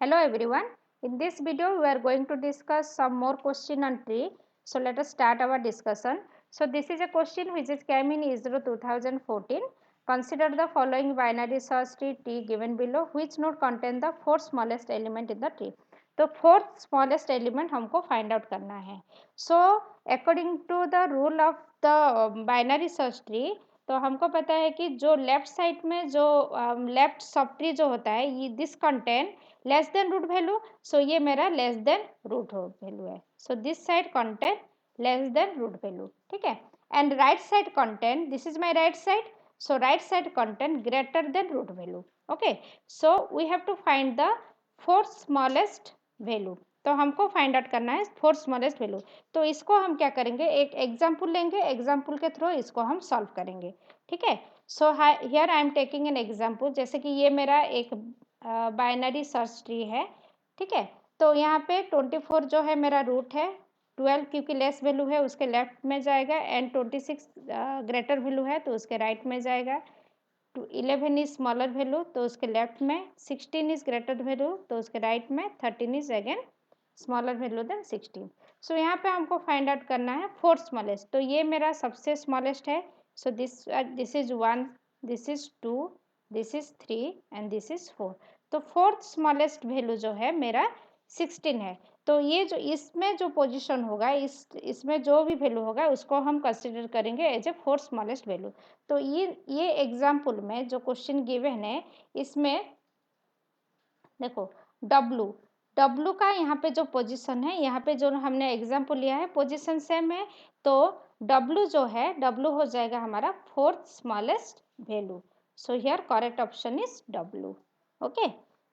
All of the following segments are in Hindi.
Hello everyone. In this video we are going to discuss some more question on tree. So let us start our discussion. So this is a question which is came in ISRO 2014. Consider the following binary search tree T given below, which node contain the fourth smallest element in the tree. तो फोर्थ स्मॉलेस्ट एलिमेंट हमको फाइंड आउट करना है. So according to the rule of the binary search tree, तो हमको पता है कि जो लेफ्ट साइड में जो लेफ्ट सब ट्री जो होता है, ये this contain less than root value. So ये मेरा लेस देन रूट वैल्यू है. So this side contain less than root value. ठीक है. And right side contain, this is my right side, so right side contain greater than root value. Okay. So we have to find the fourth smallest value. तो हमको फाइंड आउट करना है फोर्थ स्मॉलेस्ट वैल्यू. तो इसको हम क्या करेंगे, एक एग्जाम्पल लेंगे, एग्जाम्पल के थ्रू इसको हम सॉल्व करेंगे. ठीक है. So here I am taking an example. जैसे कि ये मेरा एक बाइनरी सर्च ट्री है. ठीक है. तो यहाँ पे 24 जो है मेरा रूट है, 12 क्योंकि लेस वैल्यू है उसके लेफ्ट में जाएगा, एंड 26 ग्रेटर वैल्यू है तो उसके राइट में जाएगा. 11 इज स्मॉलर वैल्यू तो उसके लेफ्ट में, 16 इज ग्रेटर वैल्यू तो उसके राइट में, 13 is again smaller value than 16. So यहाँ पे हमको फाइंड आउट करना है फोर्थ स्मॉलेस्ट. तो ये मेरा सबसे स्मॉलेस्ट है. So this is 1, this is 2, this is 3 and this is 4. तो फोर्थ स्मॉलेस्ट वैल्यू जो है मेरा 16 है. तो ये जो इसमें जो पोजीशन होगा, इसमें जो भी वैल्यू होगा उसको हम कंसिडर करेंगे as a fourth smallest value. तो ये एग्जाम्पल में जो क्वेश्चन गिवन है, इसमें देखो W का यहाँ पे जो पोजीशन है, यहाँ पे जो हमने एग्जाम्पल लिया है पोजीशन सेम है. तो W जो है, W हो जाएगा हमारा fourth smallest value. So here correct option is W. Okay.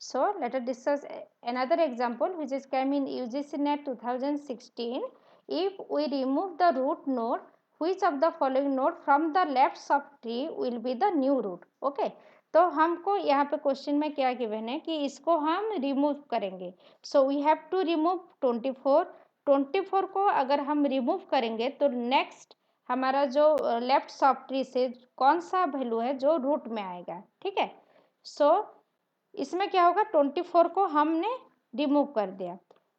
So let us discuss another example which is came in UGC NET 2016. If we remove the root node, which of the following node from the left subtree will be the new root? Okay. तो हमको यहाँ पे क्वेश्चन में क्या गिवन है कि इसको हम रिमूव करेंगे. So we have to remove 24 को अगर हम रिमूव करेंगे तो नेक्स्ट हमारा जो लेफ्ट सब ट्री से कौन सा वैल्यू है जो रूट में आएगा. ठीक है. सो इसमें क्या होगा, 24 को हमने रिमूव कर दिया.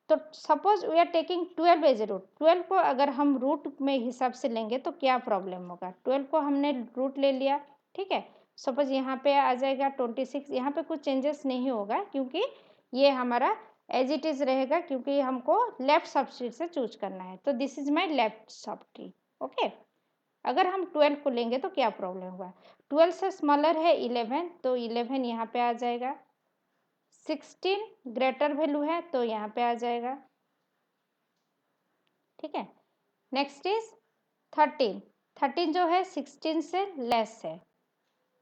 तो suppose we are taking 12 as a root. 12 को अगर हम रूट में हिसाब से लेंगे तो क्या प्रॉब्लम होगा. 12 को हमने रूट ले लिया. ठीक है. सपोज यहाँ पे आ जाएगा 26. यहाँ पे कुछ चेंजेस नहीं होगा क्योंकि ये हमारा एज इट इज रहेगा, क्योंकि हमको लेफ्ट सबट्री से चूज करना है. तो this is my left subtree. Okay. अगर हम 12 को लेंगे तो क्या प्रॉब्लम होगा. 12 से स्मॉलर है 11, तो 11 यहाँ पे आ जाएगा. 16 ग्रेटर वैल्यू है तो यहाँ पे आ जाएगा. ठीक है. नेक्स्ट इज 13 जो है 16 से लेस है.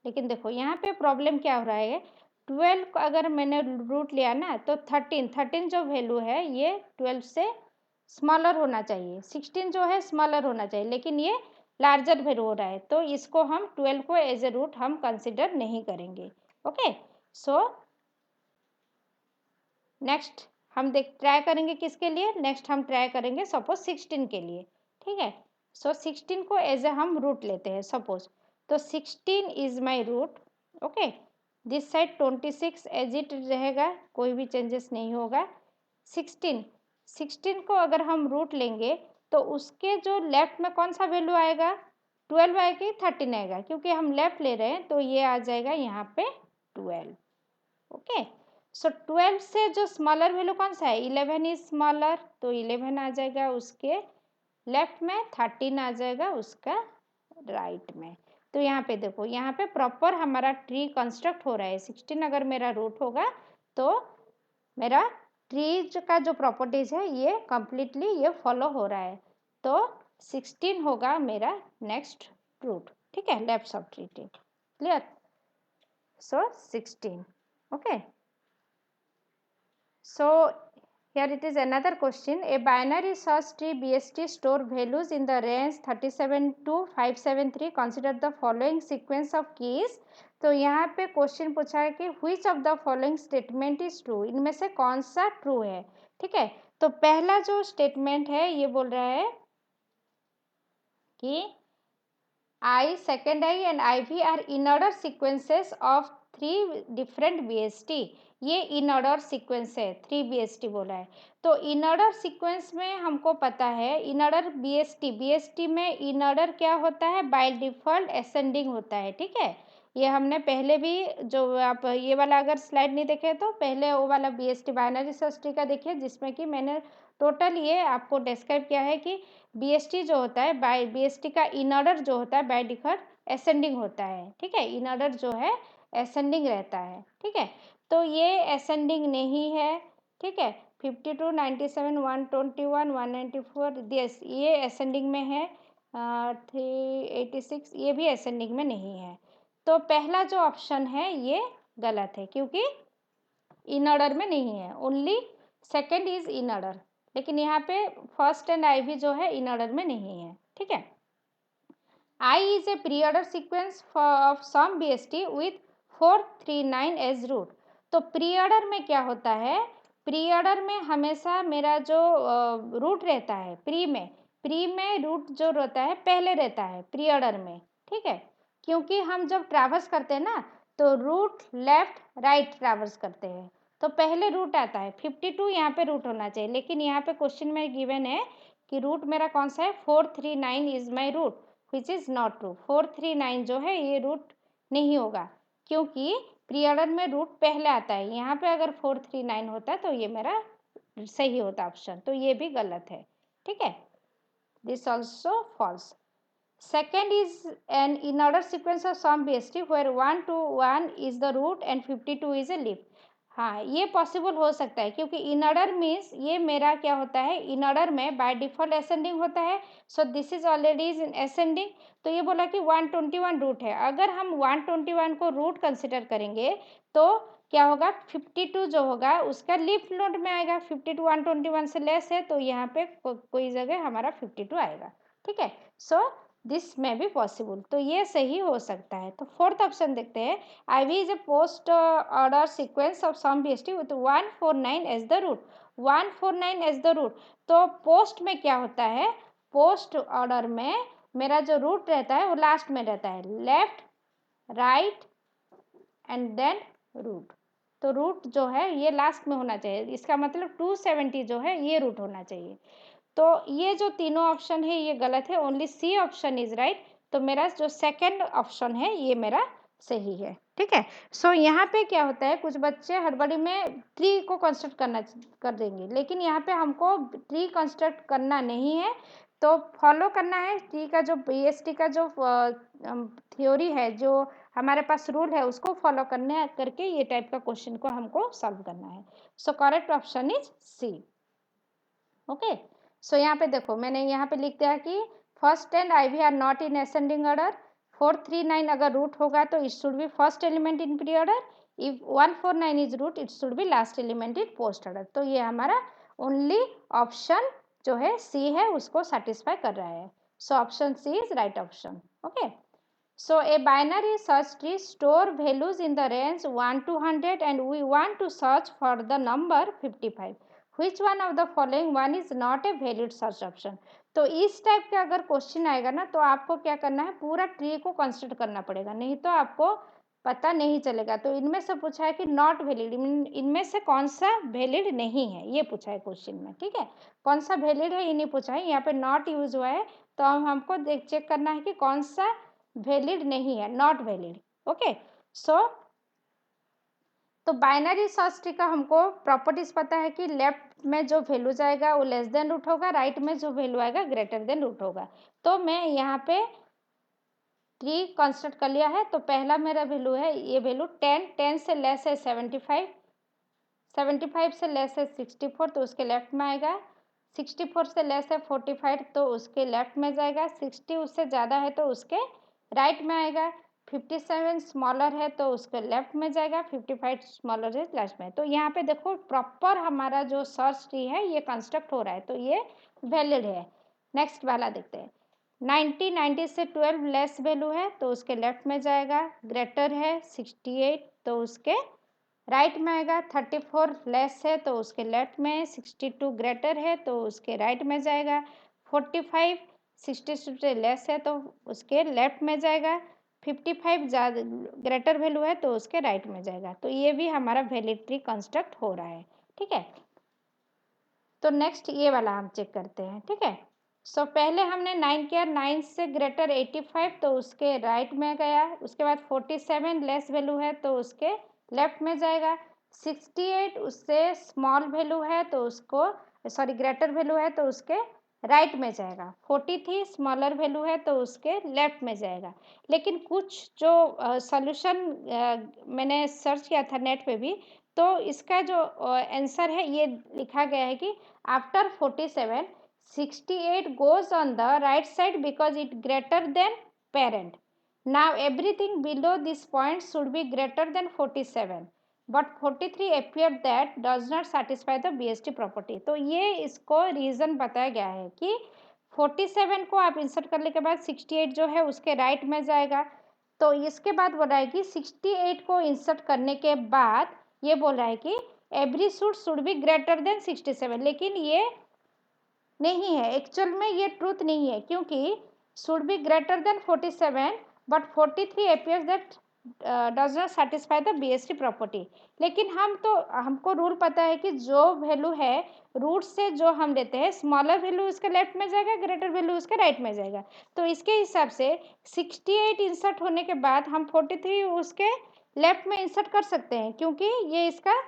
लेकिन देखो यहाँ पे प्रॉब्लम क्या हो रहा है, 12 को अगर मैंने रूट लिया ना तो 13 जो वैल्यू है ये 12 से स्मॉलर होना चाहिए. 16 जो है स्मॉलर होना चाहिए, लेकिन ये लार्जर वैल्यू हो रहा है, तो इसको हम 12 को एज ए रूट हम कंसिडर नहीं करेंगे. ओके. सो नेक्स्ट हम ट्राई करेंगे किसके लिए, नेक्स्ट हम ट्राई करेंगे सपोज 16 के लिए. ठीक है. सो 16 को एज ए हम रूट लेते हैं सपोज. तो 16 is my root. Okay. This side 26 as it रहेगा, कोई भी चेंजेस नहीं होगा. 16 को अगर हम रूट लेंगे तो उसके जो लेफ्ट में कौन सा वैल्यू आएगा, 12 आएगी, 13 आएगा, क्योंकि हम लेफ्ट ले रहे हैं तो ये आ जाएगा यहाँ पे 12. ओके. सो 12 से जो स्मॉलर वैल्यू कौन सा है, 11 इज स्मॉलर, तो 11 आ जाएगा उसके लेफ्ट में, 13 आ जाएगा उसका राइट में. तो यहाँ पे देखो, यहाँ पे प्रॉपर हमारा ट्री कंस्ट्रक्ट हो रहा है. 16 अगर मेरा रूट होगा तो मेरा ट्री का जो प्रॉपर्टीज है ये कंप्लीटली ये फॉलो हो रहा है. तो 16 होगा मेरा नेक्स्ट रूट. ठीक है. Left sub tree. Clear. So 16. Okay. So here it is another question. A binary search tree BST store values in the range 37 to 573. Consider the following sequence of keys. तो यहाँ पे क्वेश्चन पूछा है कि which of the following statement is true. इनमें से कौन सा ट्रू है. ठीक है. तो पहला जो स्टेटमेंट है ये बोल रहा है कि I, second I and IV are in order sequences of 3 different BST, ये इन ऑर्डर सीक्वेंस है, 3 BST बोला है। तो इन ऑर्डर सीक्वेंस में हमको पता है इन ऑर्डर BST में इन ऑर्डर क्या होता है, बाय डिफ़ॉल्ट असेंडिंग होता है, ठीक है। ये हमने पहले भी, जो आप ये वाला अगर स्लाइड नहीं देखे तो पहले वो वाला BST बाइनरी सर्च ट्री का देखिए, जिसमें कि मैंने टोटल ये आपको डिस्क्राइब किया है कि BST जो होता है, बाय BST का इन ऑर्डर जो होता है बाय डिफ़ॉल्ट असेंडिंग होता है, ठीक है। इन ऑर्डर जो है असेंडिंग रहता है, ठीक है। तो ये असेंडिंग नहीं है, ठीक है। 52, 97, 121, 194, यस ये असेंडिंग में है। 386 ये भी असेंडिंग में नहीं है। तो पहला जो ऑप्शन है ये गलत है, क्योंकि इन ऑर्डर में नहीं है, only second is in order. लेकिन यहाँ पे फर्स्ट एंड आई भी जो है इन ऑर्डर में नहीं है, ठीक है। I is a pre-order sequence of some BST with 439 as root। तो pre-order में क्या होता है, pre-order में हमेशा मेरा जो रूट रहता है, प्री में रूट जो रहता है पहले रहता है pre-order में, ठीक है। क्योंकि हम जब ट्रैवर्स करते हैं ना, तो रूट लेफ्ट राइट ट्रैवर्स करते हैं, तो पहले रूट आता है। 52 यहाँ पे रूट होना चाहिए, लेकिन यहाँ पे क्वेश्चन में गिवन है कि रूट मेरा कौन सा है, 439 is my root, which is not true. 439 जो है ये रूट नहीं होगा, क्योंकि प्री ऑर्डर में रूट पहले आता है। यहाँ पे अगर 439 होता तो ये मेरा सही होता ऑप्शन, तो ये भी गलत है, ठीक है। This also false. Second is an in order sequence of some BST where 1 to 1 is the root and 52 is a leaf। हाँ ये पॉसिबल हो सकता है, क्योंकि इन ऑर्डर मीन्स ये मेरा क्या होता है, इन ऑर्डर में बाय डिफॉल्ट असेंडिंग होता है। So this is already is in ascending. तो ये बोला कि 121 रूट है। अगर हम 121 को रूट कंसिडर करेंगे तो क्या होगा, 52 जो होगा उसका लीफ नोड में आएगा। 52 121 से लेस है, तो यहाँ पे कोई जगह हमारा 52 आएगा, ठीक है। सो दिस में भी पॉसिबल, तो ये सही हो सकता है। तो फोर्थ ऑप्शन देखते हैं, IV is a post order sequence of some BST with 149 as the root. 149 as the root, तो पोस्ट में क्या होता है, पोस्ट ऑर्डर में मेरा जो रूट रहता है वो लास्ट में रहता है, left right and then root. तो रूट जो है ये लास्ट में होना चाहिए, इसका मतलब 270 जो है ये रूट होना चाहिए। तो ये जो तीनों ऑप्शन है ये गलत है, only C option is right. तो मेरा जो सेकंड ऑप्शन है ये मेरा सही है, ठीक है। सो यहाँ पे क्या होता है, कुछ बच्चे हड़बड़ी में ट्री को कंस्ट्रक्ट कर देंगे, लेकिन यहाँ पे हमको ट्री कंस्ट्रक्ट करना नहीं है, तो फॉलो करना है ट्री का जो BST का जो थ्योरी है, जो हमारे पास रूल है, उसको फॉलो करके ये टाइप का क्वेश्चन को हमको सॉल्व करना है। So correct option is C, okay. So यहाँ पे देखो, मैंने यहाँ पे लिख दिया कि first and IV are not in ascending order. 439 अगर रूट होगा तो it should be first element in pre order. If 149 is root, it should be last element in post order. तो ये हमारा ओनली ऑप्शन जो है सी है, उसको सेटिस्फाई कर रहा है। So option C is right option, okay. So a binary search tree store values in the range 1 to 100 and we want to search for the number 55. Which one of the following one is not a valid search option? तो इस टाइप का अगर क्वेश्चन आएगा ना, तो आपको क्या करना है, पूरा ट्री को कंसिडर करना पड़ेगा, नहीं तो आपको पता नहीं चलेगा। तो इनमें से पूछा है कि नॉट वैलिड, इनमें से कौन सा वैलिड नहीं है, ये पूछा है क्वेश्चन में, ठीक है। कौन सा वैलिड है ये नहीं पूछा है, यहाँ पे नॉट यूज हुआ है, तो हमको चेक करना है कि कौन सा वैलिड नहीं है, नॉट वैलिड, ओके। सो तो बाइनरी सर्च ट्री का हमको प्रॉपर्टीज पता है कि लेफ्ट में जो वैल्यू जाएगा वो लेस देन रूट होगा, राइट में जो वैल्यू आएगा ग्रेटर देन रूट होगा। तो मैं यहाँ पे ट्री कंस्ट्रक्ट कर लिया है। तो पहला मेरा वैल्यू है, ये वैल्यू 10, 10 से लेस है 75, 75 से लेस है 64, तो उसके लेफ्ट में आएगा। 64 से लेस है 45, तो उसके लेफ्ट में जाएगा। 60 उससे ज़्यादा है तो उसके राइट में आएगा। 57 स्मॉलर है तो उसके लेफ्ट में जाएगा। 55 स्मॉलर है लास्ट में। तो यहाँ पे देखो प्रॉपर हमारा जो सर्च ट्री है ये कंस्ट्रक्ट हो रहा है, तो ये वैलिड है। नेक्स्ट वाला देखते हैं। 90, 90 से 12 लेस वैल्यू है तो उसके लेफ्ट में जाएगा। ग्रेटर है 68 तो उसके राइट में आएगा। 34 लेस है तो उसके लेफ्ट में। 62 ग्रेटर है तो उसके राइट में जाएगा। 45 62 से लेस है तो उसके लेफ्ट में जाएगा। 55 ज़्यादा ग्रेटर वैल्यू है तो उसके राइट में जाएगा। तो ये भी हमारा वैलिड ट्री कंस्ट्रक्ट हो रहा है, ठीक है। तो नेक्स्ट ये वाला हम चेक करते हैं, ठीक है। सो पहले हमने 9 किया, 9 से ग्रेटर 85 तो उसके राइट में गया। उसके बाद 47 लेस वैल्यू है तो उसके लेफ्ट में जाएगा। 68 उससे स्मॉल वैल्यू है तो उसको सॉरी ग्रेटर वैल्यू है तो उसके राइट में जाएगा। 43 स्मॉलर वैल्यू है तो उसके लेफ्ट में जाएगा। लेकिन कुछ जो सॉल्यूशन मैंने सर्च किया था नेट पे भी, तो इसका जो आंसर है ये लिखा गया है कि after 47 68 goes on the right side because it greater than parent. Now everything below this point should be greater than 47 but 43 appeared that does not satisfy the BST property. तो ये इसको रीज़न बताया गया है कि 47 को आप इंसर्ट करने के बाद 68 जो है उसके राइट में जाएगा। तो इसके बाद बोल रहा है कि 68 को इंसर्ट करने के बाद ये बोल रहा है कि every should be greater than 67, लेकिन ये नहीं है, एक्चुअल में ये ट्रूथ नहीं है, क्योंकि should be greater than 47 but 43 appears that does not satisfy the BST property. लेकिन हमको रूल पता है कि जो वैल्यू है रूट से जो हम लेते हैं स्मॉलर वैल्यू उसके लेफ्ट में जाएगा, ग्रेटर वैल्यू उसके राइट में जाएगा। तो इसके हिसाब से 68 इंसर्ट होने के बाद हम 43 उसके लेफ्ट में इंसर्ट कर सकते हैं, क्योंकि ये इसका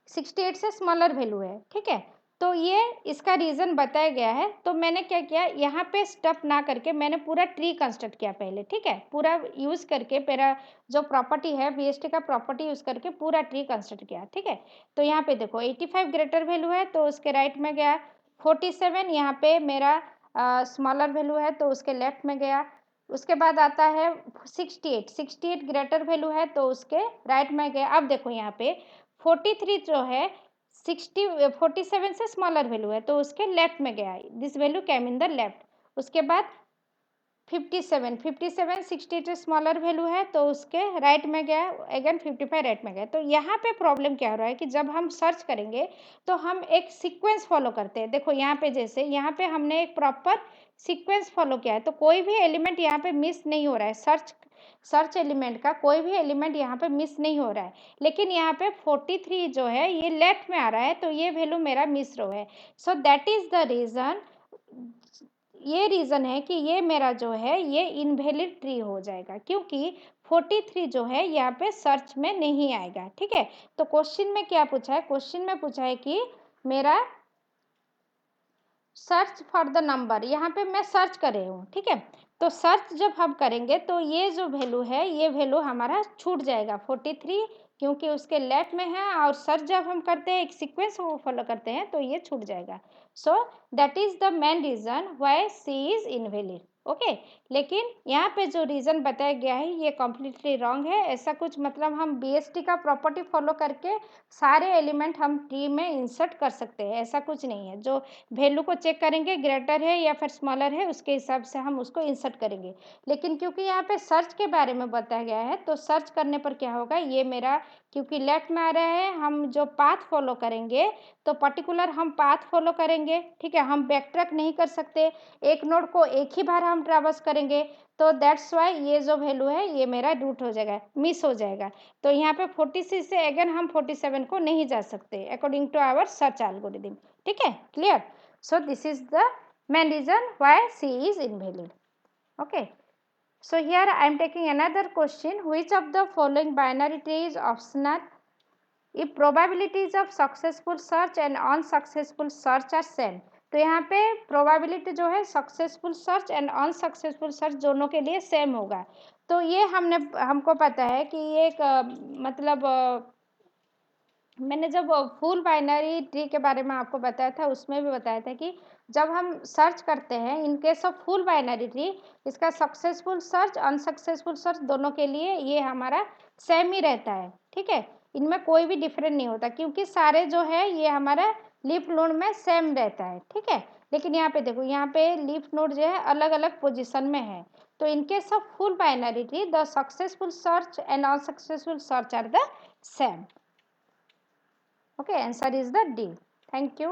68 से स्मॉलर वैल्यू है, ठीक है। तो ये इसका रीज़न बताया गया है। तो मैंने क्या किया, यहाँ पे स्टप ना करके मैंने पूरा ट्री कंस्ट्रक्ट किया पहले, ठीक है। पूरा यूज़ करके मेरा जो प्रॉपर्टी है BST का प्रॉपर्टी यूज़ करके पूरा ट्री कंस्ट्रक्ट किया, ठीक है। तो यहाँ पे देखो 85 ग्रेटर वैल्यू है तो उसके राइट में गया। 47 यहाँ पे मेरा स्मॉलर वैल्यू है तो उसके लेफ्ट में गया। उसके बाद आता है 68 ग्रेटर वैल्यू है तो उसके राइट में गया। अब देखो यहाँ पे 43 जो है 47 से स्मॉलर वैल्यू है तो उसके लेफ्ट में गया, this value came in the left. उसके बाद 57 68 से स्मॉलर वैल्यू है तो उसके राइट में गया, अगेन 55 राइट में गया। तो यहाँ पे प्रॉब्लम क्या हो रहा है कि जब हम सर्च करेंगे तो हम एक सीक्वेंस फॉलो करते हैं। देखो यहाँ पे जैसे यहाँ पे हमने एक प्रॉपर सीक्वेंस फॉलो किया है तो कोई भी एलिमेंट यहाँ पे मिस नहीं हो रहा है। सर्च एलिमेंट का कोई भी एलिमेंट यहाँ पे मिस नहीं हो रहा है। लेकिन यहाँ पे 43 जो है ये लेफ्ट में आ रहा है तो ये वैल्यू मेरा मिस रो है। सो दैट इज द रीज़न, ये रीज़न है कि ये मेरा जो है ये इनवैलिड ट्री हो जाएगा, क्योंकि 43 जो है यहाँ पे सर्च में नहीं आएगा, ठीक है। तो क्वेश्चन में क्या पूछा है, क्वेश्चन में पूछा है कि मेरा सर्च फॉर द नंबर, यहाँ पे मैं सर्च कर रही हूँ, ठीक है। तो सर्च जब हम करेंगे तो ये जो वैल्यू है ये वैल्यू हमारा छूट जाएगा 43, क्योंकि उसके लेफ्ट में है। और सर्च जब हम करते हैं एक सीक्वेंस को फॉलो करते हैं तो ये छूट जाएगा। So that is the main reason why C is invalid, okay. लेकिन यहाँ पे जो रीज़न बताया गया है ये कम्प्लीटली रॉन्ग है। ऐसा कुछ मतलब हम BST का प्रॉपर्टी फॉलो करके सारे एलिमेंट हम ट्री में इंसर्ट कर सकते हैं, ऐसा कुछ नहीं है। जो वैल्यू को चेक करेंगे ग्रेटर है या फिर स्मॉलर है उसके हिसाब से हम उसको इंसर्ट करेंगे। लेकिन क्योंकि यहाँ पे सर्च के बारे में बताया गया है तो सर्च करने पर क्या होगा, ये मेरा क्योंकि लेफ्ट में आ रहा है, हम जो पाथ फॉलो करेंगे तो पर्टिकुलर हम पाथ फॉलो करेंगे, ठीक है। हम बैक ट्रैक नहीं कर सकते, एक नोड को एक ही बार हम ट्रैवर्स करेंगे। तो दैट्स वाई ये जो वैल्यू है ये मेरा रूट हो जाएगा, मिस हो जाएगा। तो यहाँ पे 46 से अगेन हम 47 को नहीं जा सकते according to our search algorithm, ठीक है, clear. So this is the main reason why C is invalid, okay. So here I am taking another question. Which of the following binary tree is optional if probabilities of successful search and unsuccessful search are same? तो यहाँ पे प्रोबेबिलिटी जो है successful search and unsuccessful search दोनों के लिए सेम होगा। तो ये हमको पता है कि ये एक मतलब मैंने जब फुल बाइनरी ट्री के बारे में आपको बताया था उसमें भी बताया था कि जब हम सर्च करते हैं इन case of full binary tree, इसका सक्सेसफुल सर्च अनसक्सेसफुल सर्च दोनों के लिए ये हमारा सेम ही रहता है, ठीक है। इनमें कोई भी डिफरेंट नहीं होता क्योंकि सारे जो है ये हमारा लीफ नोड में सेम रहता है, ठीक है। लेकिन यहाँ पे देखो, यहाँ पे लीफ नोड जो है अलग अलग पोजिशन में है। तो in case of full binary tree the successful search and unsuccessful search are the same. Okay, answer is the D. Thank you.